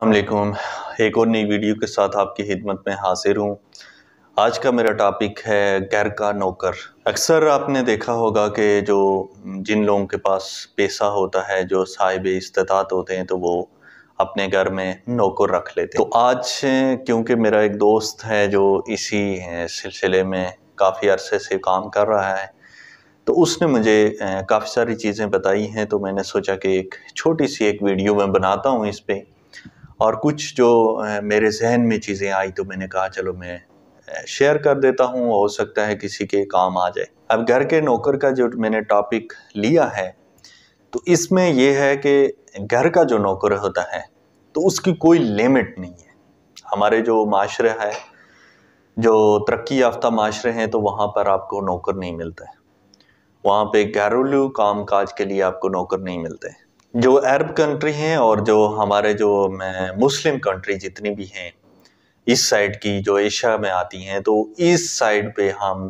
السلام علیکم۔ ایک اور نئی ویڈیو کے ساتھ آپ کی خدمت میں حاضر ہوں۔ آج کا میرا ٹاپک ہے گھر کا نوکر۔ اکثر آپ نے دیکھا ہوگا کہ جن لوگوں کے پاس پیسہ ہوتا ہے، جو صاحب استطاعت ہوتے ہیں، تو وہ اپنے گھر میں نوکر رکھ لیتے ہیں۔ تو آج کیونکہ میرا ایک دوست ہے جو اسی سلسلے میں کافی عرصے سے کام کر رہا ہے، تو اس نے مجھے کافی ساری چیزیں بتائی ہیں، تو میں نے سوچا کہ ایک چھوٹی سی ایک ویڈیو میں بناتا ہوں اس پہ، اور کچھ جو میرے ذہن میں چیزیں آئی تو میں نے کہا چلو میں شیئر کر دیتا ہوں، ہو سکتا ہے کسی کے کام آ جائے۔ اب گھر کے نوکر کا جو میں نے ٹاپک لیا ہے، تو اس میں یہ ہے کہ گھر کا جو نوکر ہوتا ہے تو اس کی کوئی لیمٹ نہیں ہے۔ ہمارے جو معاشرے ہے، جو ترقی یافتہ معاشرے ہیں، تو وہاں پر آپ کو نوکر نہیں ملتا ہے، وہاں پہ گھریلو کام کاج کے لیے آپ کو نوکر نہیں ملتے۔ جو عرب کنٹری ہیں اور جو ہمارے جو مسلم کنٹری جتنی بھی ہیں اس سائڈ کی، جو ایشیا میں آتی ہیں، تو اس سائڈ پہ ہم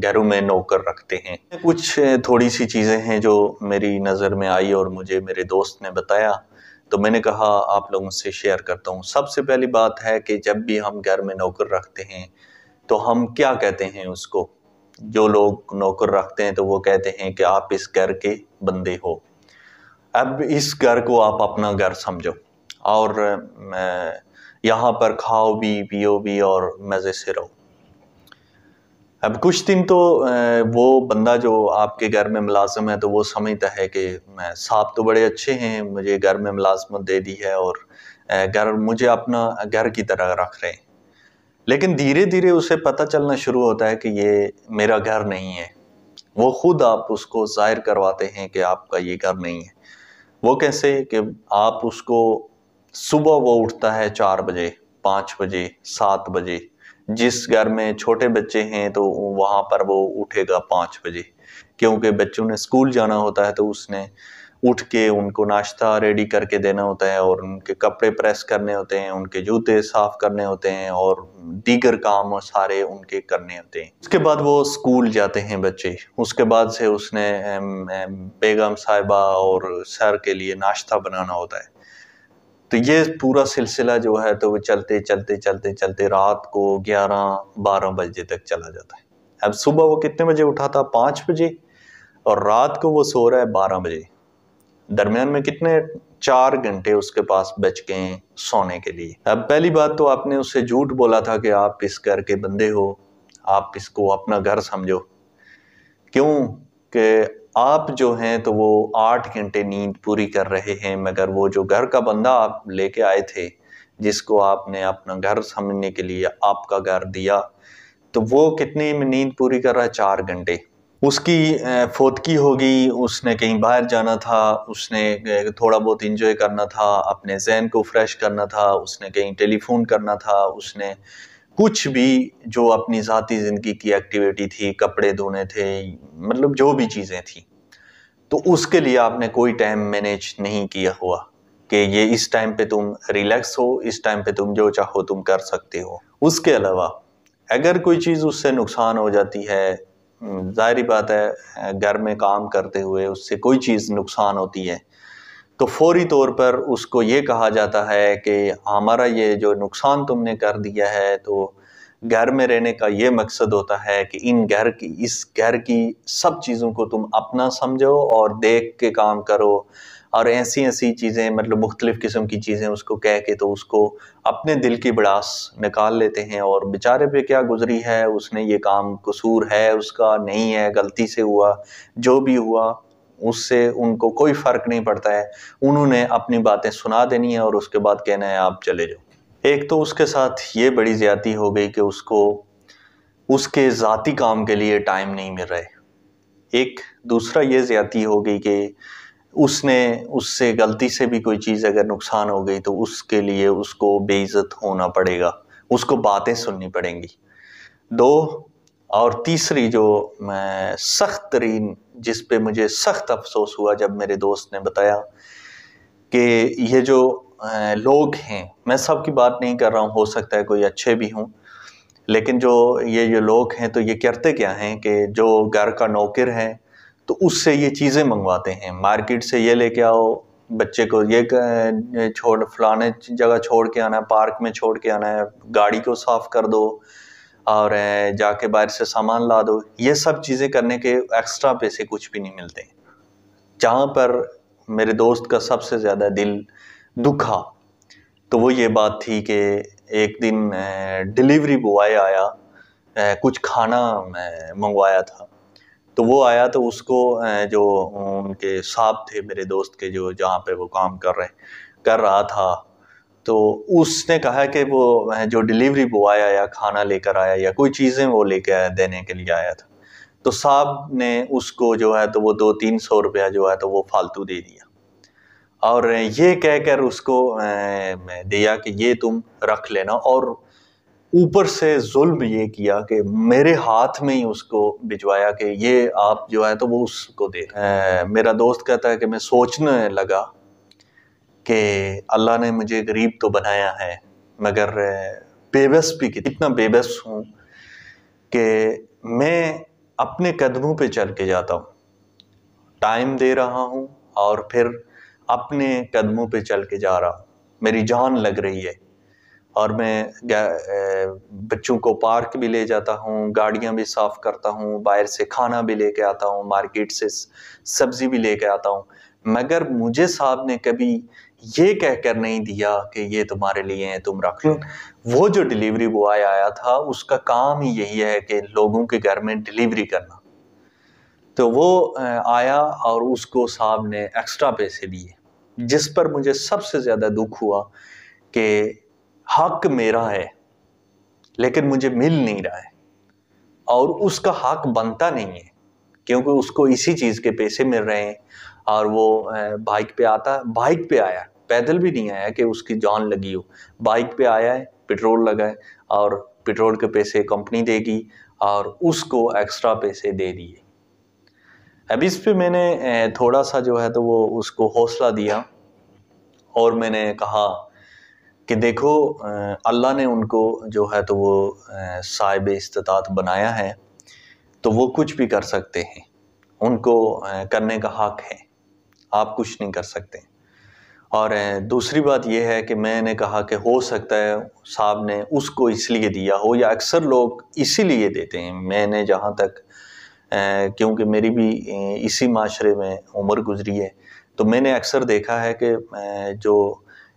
گھروں میں نوکر رکھتے ہیں۔ کچھ تھوڑی سی چیزیں ہیں جو میری نظر میں آئی اور مجھے میرے دوست نے بتایا، تو میں نے کہا آپ لوگوں سے شیئر کرتا ہوں۔ سب سے پہلی بات ہے کہ جب بھی ہم گھر میں نوکر رکھتے ہیں تو ہم کیا کہتے ہیں اس کو؟ جو لوگ نوکر رکھتے ہیں تو وہ کہتے ہیں کہ آپ اس گھر کے بندے ہو، اب اس گھر کو آپ اپنا گھر سمجھو، اور یہاں پر کھاؤ بھی، پیو بھی اور مزے سے رہو۔ اب کچھ دن تو وہ بندہ جو آپ کے گھر میں ملازم ہے تو وہ سمجھتا ہے کہ صاحب تو بڑے اچھے ہیں، مجھے گھر میں ملازمت دے دی ہے اور مجھے اپنا گھر کی طرح رکھ رہے ہیں۔ لیکن دھیرے دھیرے اسے پتہ چلنا شروع ہوتا ہے کہ یہ میرا گھر نہیں ہے۔ وہ خود آپ اس کو ظاہر کرواتے ہیں کہ آپ کا یہ گھر نہیں ہے۔ وہ کیسے کہ آپ اس کو صبح وہ اٹھتا ہے 4 بجے، 5 بجے، 7 بجے، جس گھر میں چھوٹے بچے ہیں تو وہاں پر وہ اٹھے گا 5 بجے، کیونکہ بچوں نے اسکول جانا ہوتا ہے، تو اس نے اٹھ کے ان کو ناشتہ ریڈی کر کے دینا ہوتا ہے، اور ان کے کپڑے پریس کرنے ہوتے ہیں، ان کے جوتے صاف کرنے ہوتے ہیں، اور دیگر کام سارے ان کے کرنے ہوتے ہیں۔ اس کے بعد وہ اسکول جاتے ہیں بچے، اس کے بعد سے اس نے بیگم صاحبہ اور سر کے لیے ناشتہ بنانا ہوتا ہے۔ تو یہ پورا سلسلہ جو ہے تو وہ چلتے چلتے چلتے چلتے رات کو 11-12 بجے تک چلا جاتا ہے۔ اب صبح وہ کتنے بجے اٹھا تھا؟ 5 بجے، اور رات کو وہ سو رہا ہے 12 بجے۔ درمیان میں کتنے 4 گھنٹے اس کے پاس بچ گئے ہیں سونے کے لیے۔ اب پہلی بات تو آپ نے اس سے جھوٹ بولا تھا کہ آپ اس گھر کے بندے ہو، آپ اس کو اپنا گھر سمجھو۔ کیوں کہ آپ جو ہیں تو وہ 8 گھنٹے نیند پوری کر رہے ہیں، مگر وہ جو گھر کا بندہ آپ لے کے آئے تھے، جس کو آپ نے اپنا گھر سمجھنے کے لیے آپ کا گھر دیا، تو وہ کتنی نیند پوری کر رہا ہے؟ 4 گھنٹے۔ اس کی فوتگی ہوگی، اس نے کہیں باہر جانا تھا، اس نے تھوڑا بہت انجوائے کرنا تھا، اپنے ذہن کو فریش کرنا تھا، اس نے کہیں ٹیلی فون کرنا تھا، اس نے کچھ بھی جو اپنی ذاتی زندگی کی ایکٹیویٹی تھی، کپڑے دھونے تھے، مطلب جو بھی چیزیں تھیں، تو اس کے لیے آپ نے کوئی ٹائم مینیج نہیں کیا ہوا کہ یہ اس ٹائم پہ تم ریلیکس ہو، اس ٹائم پہ تم جو چاہو تم کر سکتے ہو۔ اس کے علاوہ اگر کوئی چیز اس سے نقصان ہو جاتی ہے، ظاہری بات ہے گھر میں کام کرتے ہوئے اس سے کوئی چیز نقصان ہوتی ہے، تو فوری طور پر اس کو یہ کہا جاتا ہے کہ ہمارا یہ جو نقصان تم نے کر دیا ہے، تو گھر میں رہنے کا یہ مقصد ہوتا ہے کہ اس گھر کی سب چیزوں کو تم اپنا سمجھو اور دیکھ کے کام کرو، اور ایسی چیزیں، مطلب مختلف قسم کی چیزیں اس کو کہہ کے تو اس کو اپنے دل کی بڑاس نکال لیتے ہیں، اور بیچارے پہ کیا گزری ہے، اس نے یہ کام قصور ہے اس کا، نہیں ہے، غلطی سے ہوا، جو بھی ہوا اس سے ان کو کوئی فرق نہیں پڑتا ہے۔ انہوں نے اپنی باتیں سنا دینی ہے اور اس کے بعد کہنا ہے آپ چلے جاؤ۔ ایک تو اس کے ساتھ یہ بڑی زیادتی ہو گئی کہ اس کو اس کے ذاتی کام کے لیے ٹائم نہیں مل رہے۔ ایک دوسرا یہ زیادتی ہو گئی کہ اس سے غلطی سے بھی کوئی چیز اگر نقصان ہو گئی تو اس کے لیے اس کو بے عزت ہونا پڑے گا، اس کو باتیں سننی پڑیں گی۔ اور تیسری جو سخت ترین، جس پہ مجھے سخت افسوس ہوا جب میرے دوست نے بتایا کہ یہ جو لوگ ہیں، میں سب کی بات نہیں کر رہا ہوں، ہو سکتا ہے کوئی اچھے بھی ہوں، لیکن جو یہ لوگ ہیں تو یہ کرتے کیا ہیں کہ جو گھر کا نوکر ہے تو اس سے یہ چیزیں منگواتے ہیں، مارکیٹ سے یہ لے کے آؤ، بچے کو یہ چھوڑ فلانے جگہ چھوڑ کے آنا ہے، پارک میں چھوڑ کے آنا ہے، گاڑی کو صاف کر دو اور جا کے باہر سے سامان لا دو، یہ سب چیزیں کرنے کے ایکسٹرا پیسے کچھ بھی نہیں ملتے۔ جہاں پر میرے دوست کا سب سے زیادہ دل دکھا تو وہ یہ بات تھی کہ ایک دن ڈیلیوری بوائے آیا، کچھ کھانا منگوایا تھا، تو وہ آیا تو اس کو جو ان کے صاحب تھے میرے دوست کے، جو جہاں پہ وہ کام کر رہا تھا، تو اس نے کہا کہ وہ جو ڈیلیوری بوائے آیا کھانا لے کر آیا یا کوئی چیزیں وہ لے کے دینے کے لیے آیا تھا، تو صاحب نے اس کو جو ہے تو وہ 200-300 روپیہ جو ہے تو وہ فالتو دے دیا، اور یہ کہہ کر اس کو دیا کہ یہ تم رکھ لینا، اور اوپر سے ظلم یہ کیا کہ میرے ہاتھ میں ہی اس کو بھجوایا کہ یہ آپ جو ہے تو وہ اس کو دے۔ میرا دوست کہتا ہے کہ میں سوچنے لگا کہ اللہ نے مجھے غریب تو بنایا ہے، مگر بے بس بھی اتنا بے بس ہوں کہ میں اپنے قدموں پہ چل کے جاتا ہوں، ٹائم دے رہا ہوں اور پھر اپنے قدموں پہ چل کے جا رہا ہوں، میری جان لگ رہی ہے، اور میں بچوں کو پارک بھی لے جاتا ہوں، گاڑیاں بھی صاف کرتا ہوں، باہر سے کھانا بھی لے کے آتا ہوں، مارکیٹ سے سبزی بھی لے کے آتا ہوں، مگر مجھے صاحب نے کبھی یہ کہہ کر نہیں دیا کہ یہ تمہارے لیے ہیں تم رکھ لو۔ وہ جو ڈیلیوری بوائے آیا تھا اس کا کام ہی یہی ہے کہ لوگوں کے گھر میں ڈیلیوری کرنا، تو وہ آیا اور اس کو صاحب نے ایکسٹرا پیسے دیے، جس پر مجھے سب سے زیادہ دکھ ہوا کہ حق میرا ہے لیکن مجھے مل نہیں رہا ہے، اور اس کا حق بنتا نہیں ہے کیونکہ اس کو اسی چیز کے پیسے مل رہے ہیں، اور وہ بائک پہ آیا، پیدل بھی نہیں آیا کہ اس کی جان لگی ہو، بائک پہ آیا ہے، پیٹرول لگائے اور پیٹرول کے پیسے کمپنی دے گی اور اس کو ایکسٹرا پیسے دے دیے۔ اب اس پہ میں نے تھوڑا سا جو ہے تو وہ اس کو حوصلہ دیا، اور میں نے کہا کہ دیکھو اللہ نے ان کو جو ہے تو وہ صاحب استطاعت بنایا ہے، تو وہ کچھ بھی کر سکتے ہیں، ان کو کرنے کا حق ہے، آپ کچھ نہیں کر سکتے۔ اور دوسری بات یہ ہے کہ میں نے کہا کہ ہو سکتا ہے صاحب نے اس کو اس لیے دیا ہو، یا اکثر لوگ اسی لیے دیتے ہیں، میں نے جہاں تک کیونکہ میری بھی اسی معاشرے میں عمر گزری ہے، تو میں نے اکثر دیکھا ہے کہ جو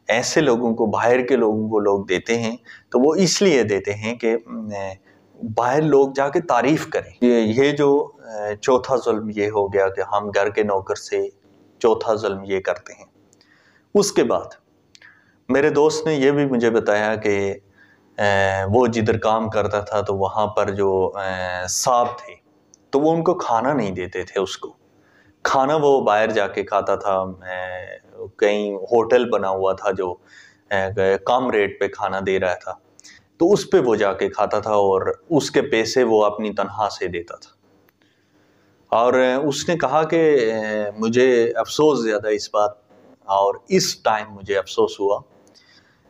ایسے لوگوں کو، باہر کے لوگوں کو لوگ دیتے ہیں تو وہ اس لیے دیتے ہیں کہ باہر لوگ جا کے تعریف کریں۔ یہ جو چوتھا ظلم یہ ہو گیا کہ ہم گھر کے نوکر سے چوتھا ظلم یہ کرتے ہیں۔ اس کے بعد میرے دوست نے یہ بھی مجھے بتایا کہ وہ جدھر کام کرتا تھا تو وہاں پر جو صاحب تھے تو وہ ان کو کھانا نہیں دیتے تھے، اس کو کھانا وہ باہر جا کے کھاتا تھا، کہیں ہوٹل بنا ہوا تھا جو کم ریٹ پہ کھانا دے رہا تھا، تو اس پہ وہ جا کے کھاتا تھا اور اس کے پیسے وہ اپنی تنخواہ سے دیتا تھا۔ اور اس نے کہا کہ مجھے افسوس زیادہ اس بات، اور اس ٹائم مجھے افسوس ہوا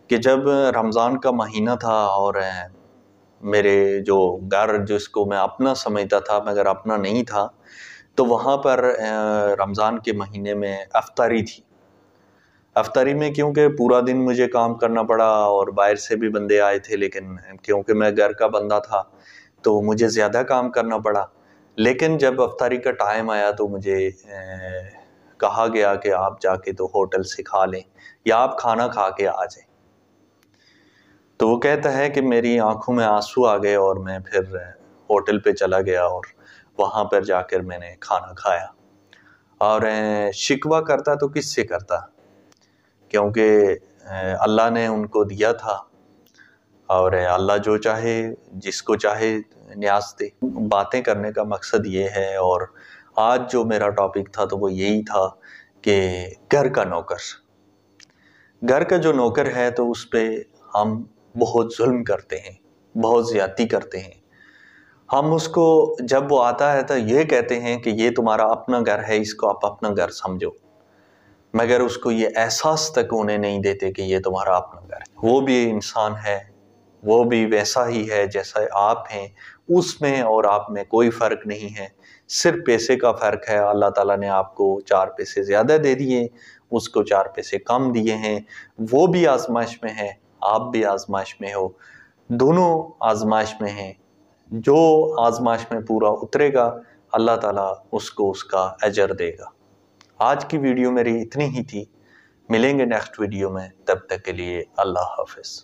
کہ جب رمضان کا مہینہ تھا اور میرے جو گھر جس کو میں اپنا سمجھتا تھا مگر اپنا نہیں تھا، تو وہاں پر رمضان کے مہینے میں افطاری تھی۔ افطاری میں کیونکہ پورا دن مجھے کام کرنا پڑا اور باہر سے بھی بندے آئے تھے، لیکن کیونکہ میں گھر کا بندہ تھا تو مجھے زیادہ کام کرنا پڑا، لیکن جب افطاری کا ٹائم آیا تو مجھے کہا گیا کہ آپ جا کے تو ہوٹل سے کھا لیں یا آپ کھانا کھا کے آ جائیں۔ تو وہ کہتا ہے کہ میری آنکھوں میں آنسو آ گئے اور میں پھر ہوٹل پہ چلا گیا اور وہاں پر جا کر میں نے کھانا کھایا، اور شکوہ کرتا تو کس سے کرتا، کیونکہ اللہ نے ان کو دیا تھا اور اللہ جو چاہے جس کو چاہے نیاز دے۔ باتیں کرنے کا مقصد یہ ہے، اور آج جو میرا ٹاپک تھا تو وہ یہی تھا کہ گھر کا نوکر، گھر کا جو نوکر ہے تو اس پہ ہم بہت ظلم کرتے ہیں، بہت زیادتی کرتے ہیں۔ ہم اس کو جب وہ آتا ہے تو یہ کہتے ہیں کہ یہ تمہارا اپنا گھر ہے، اس کو آپ اپنا گھر سمجھو، مگر اس کو یہ احساس تک انہیں نہیں دیتے کہ یہ تمہارا اپنا گھر ہے۔ وہ بھی انسان ہے، وہ بھی ویسا ہی ہے جیسا آپ ہیں، اس میں اور آپ میں کوئی فرق نہیں ہے، صرف پیسے کا فرق ہے، اللہ تعالیٰ نے آپ کو 4 پیسے زیادہ دے دیے، اس کو 4 پیسے کم دیے ہیں، وہ بھی آزمائش میں ہے، آپ بھی آزمائش میں ہو، دونوں آزمائش میں ہیں۔ جو آزمائش میں پورا اترے گا اللہ تعالیٰ اس کو اس کا اجر دے گا۔ آج کی ویڈیو میری اتنی ہی تھی، ملیں گے نیکسٹ ویڈیو میں، تب تک کے لیے اللہ حافظ۔